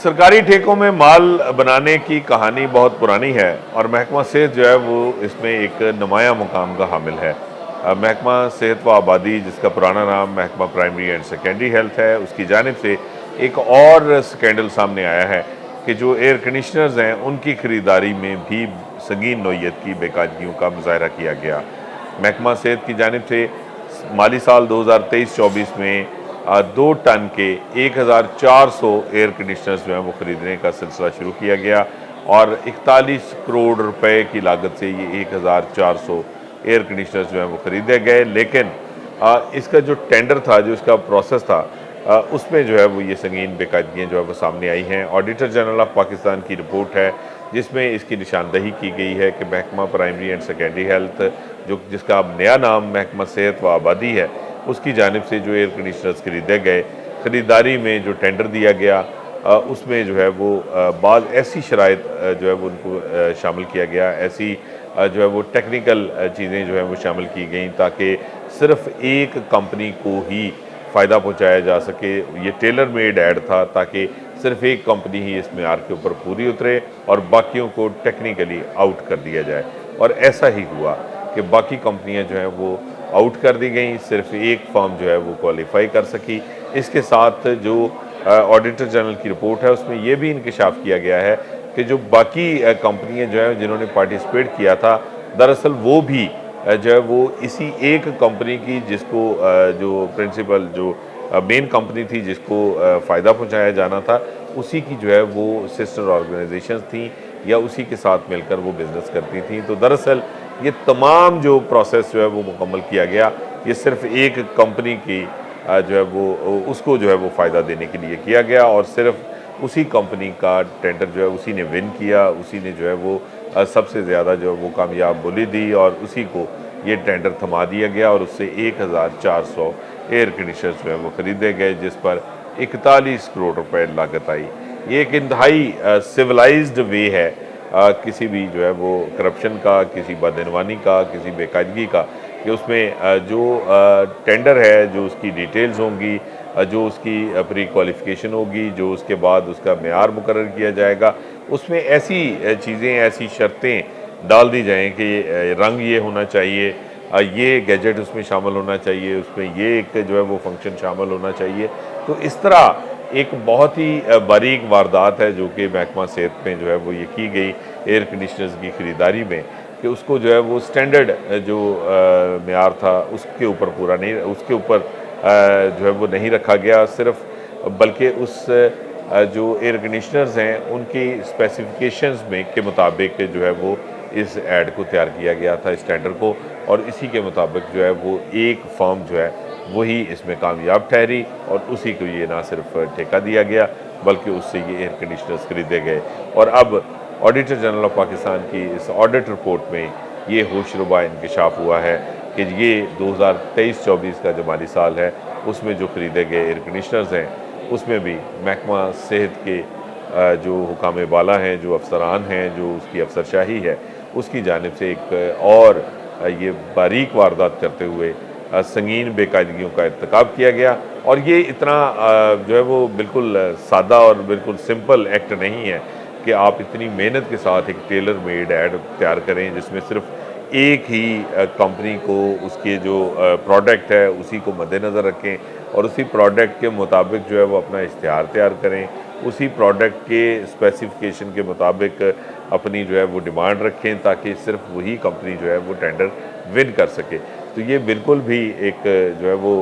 सरकारी ठेकों में माल बनाने की कहानी बहुत पुरानी है और महकमा सेहत जो है वो इसमें एक नुमाया मुकाम का हामिल है। महकमा सेहत व आबादी, जिसका पुराना नाम महकमा प्राइमरी एंड सेकेंडरी हेल्थ है, उसकी जानिब से एक और स्कैंडल सामने आया है कि जो एयर कंडीशनर्स हैं उनकी ख़रीदारी में भी संगीन नौइयत की बेकायदगियों का मुजाहरा किया गया। महकमा सेहत की जानिब से माली साल 2023-24 में 2 टन के 1400 एयर कंडीशनर्स जो हैं वो ख़रीदने का सिलसिला शुरू किया गया और 41 करोड़ रुपए की लागत से ये 1400 एयर कंडीशनर्स जो हैं वो ख़रीदे गए। लेकिन इसका जो टेंडर था, जो इसका प्रोसेस था, उसमें जो है वो ये संगीन बेकायदगियाँ जो है वो सामने आई हैं। ऑडिटर जनरल ऑफ पाकिस्तान की रिपोर्ट है जिसमें इसकी निशानदही की गई है कि महकमा प्राइमरी एंड सेकेंडरी हेल्थ, जिसका अब नया नाम महकमा सेहत व आबादी है, उसकी जानिब से जो एयर कंडीशनर्स ख़रीदे गए, ख़रीदारी में जो टेंडर दिया गया उसमें जो है वो बाद ऐसी शराइत जो है वो उनको शामिल किया गया, ऐसी जो है वो टेक्निकल चीज़ें जो है वो शामिल की गई ताकि सिर्फ़ एक कंपनी को ही फ़ायदा पहुँचाया जा सके। ये टेलर मेड ऐड था ताकि सिर्फ एक कंपनी ही इस मेयार के ऊपर पूरी उतरे और बाकियों को टेक्निकली आउट कर दिया जाए। और ऐसा ही हुआ कि बाकी कंपनियां जो हैं वो आउट कर दी गई, सिर्फ एक फर्म जो है वो क्वालिफाई कर सकी। इसके साथ जो ऑडिटर जनरल की रिपोर्ट है उसमें ये भी इंकशाफ किया गया है कि जो बाकी कंपनियां जो हैं जिन्होंने पार्टिसिपेट किया था, दरअसल वो भी जो है वो इसी एक कंपनी की, जिसको जो प्रिंसिपल जो मेन कंपनी थी जिसको फ़ायदा पहुंचाया जाना था, उसी की जो है वो सिस्टर ऑर्गेनाइजेशंस थी या उसी के साथ मिलकर वो बिज़नेस करती थी। तो दरअसल ये तमाम जो प्रोसेस जो है वो मुकम्मल किया गया, ये सिर्फ एक कंपनी की जो है वो उसको जो है वो फ़ायदा देने के लिए किया गया और सिर्फ उसी कंपनी का टेंडर जो है उसी ने विन किया, उसी ने जो है वो सबसे ज़्यादा जो है वो कामयाब बोली दी और उसी को ये टेंडर थमा दिया गया और उससे 1400 एयर कंडीशनर्स जो है वो ख़रीदे गए, जिस पर 41 करोड़ रुपए लागत आई। ये एक इंतहाई सिविलाइज्ड वे है किसी भी जो है वो करप्शन का, किसी बदइनवानी का, किसी बेकायदगी का, कि उसमें जो टेंडर है, जो उसकी डिटेल्स होंगी, जो उसकी प्री क्वालिफिकेशन होगी, जो उसके बाद उसका मेयार मुकर्रर किया जाएगा, उसमें ऐसी चीज़ें, ऐसी शर्तें डाल दी जाएँ कि रंग ये होना चाहिए, ये गैजेट उसमें शामिल होना चाहिए, उसमें ये एक जो है वो फंक्शन शामिल होना चाहिए। तो इस तरह एक बहुत ही बारीक वारदात है जो कि महकमा सेहत में जो है वो ये की गई एयर कंडीशनर्स की ख़रीदारी में, कि उसको जो है वो स्टैंडर्ड जो मेयार था उसके ऊपर पूरा नहीं, उसके ऊपर जो है वो नहीं रखा गया सिर्फ, बल्कि उस जो एयर कंडीशनर्स हैं उनकी स्पेसिफिकेशंस में के मुताबिक जो है वो इस ऐड को तैयार किया गया था, इस टेंडर को, और इसी के मुताबिक जो है वो एक फर्म जो है वही इसमें कामयाब ठहरी और उसी को ये ना सिर्फ ठेका दिया गया बल्कि उससे ये एयर कंडीशनर्स खरीदे गए। और अब ऑडिटर जनरल ऑफ पाकिस्तान की इस ऑडिट रिपोर्ट में ये होशरुबा इंकशाफ हुआ है कि ये 2023-24 का जो माली साल है उसमें जो ख़रीदे गए एयर कंडीशनर्स हैं उसमें भी महकमा सेहत के जो हुकाम बाला हैं, जो अफसरान हैं, जो उसकी अफसरशाही है, उसकी जानिब से एक और ये बारीक वारदात करते हुए संगीन बेकायदगियों का इर्तिकाब किया गया। और ये इतना जो है वो बिल्कुल सादा और बिल्कुल सिंपल एक्ट नहीं है कि आप इतनी मेहनत के साथ एक टेलर मेड ऐड तैयार करें जिसमें सिर्फ एक ही कंपनी को उसके जो प्रोडक्ट है उसी को मद्देनज़र रखें और उसी प्रोडक्ट के मुताबिक जो है वो अपना इश्तिहार तैयार करें, उसी प्रोडक्ट के स्पेसिफिकेशन के मुताबिक अपनी जो है वो डिमांड रखें ताकि सिर्फ वही कंपनी जो है वो टेंडर विन कर सके। तो ये बिल्कुल भी एक जो है वो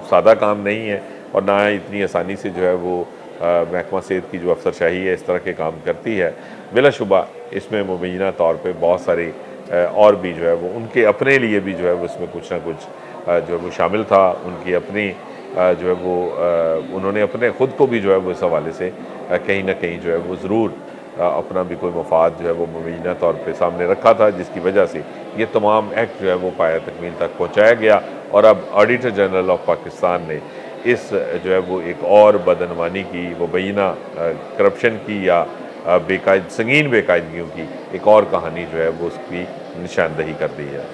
सादा काम नहीं है और ना इतनी आसानी से जो है वो महकमा सेहत की जो अफसरशाही है इस तरह के काम करती है। बिलाशुबा इसमें मुबैना तौर पे बहुत सारी और भी जो है वो उनके अपने लिए भी जो है वो इसमें कुछ ना कुछ जो है वो शामिल था, उनकी अपनी जो है वो उन्होंने अपने ख़ुद को भी जो है वो इस हवाले से कहीं ना कहीं जो है वो ज़रूर अपना भी कोई मफाद जो है वो मुबैना तौर पे सामने रखा था, जिसकी वजह से ये तमाम एक्ट जो है वो पाया तकमील तक पहुँचाया गया। और अब ऑडिटर जनरल ऑफ पाकिस्तान ने इस जो है वो एक और बदअनवानी की, मुबैना करप्शन की या संगीन बेकायदगियों की एक और कहानी जो है वो उसकी निशानदही कर दी है।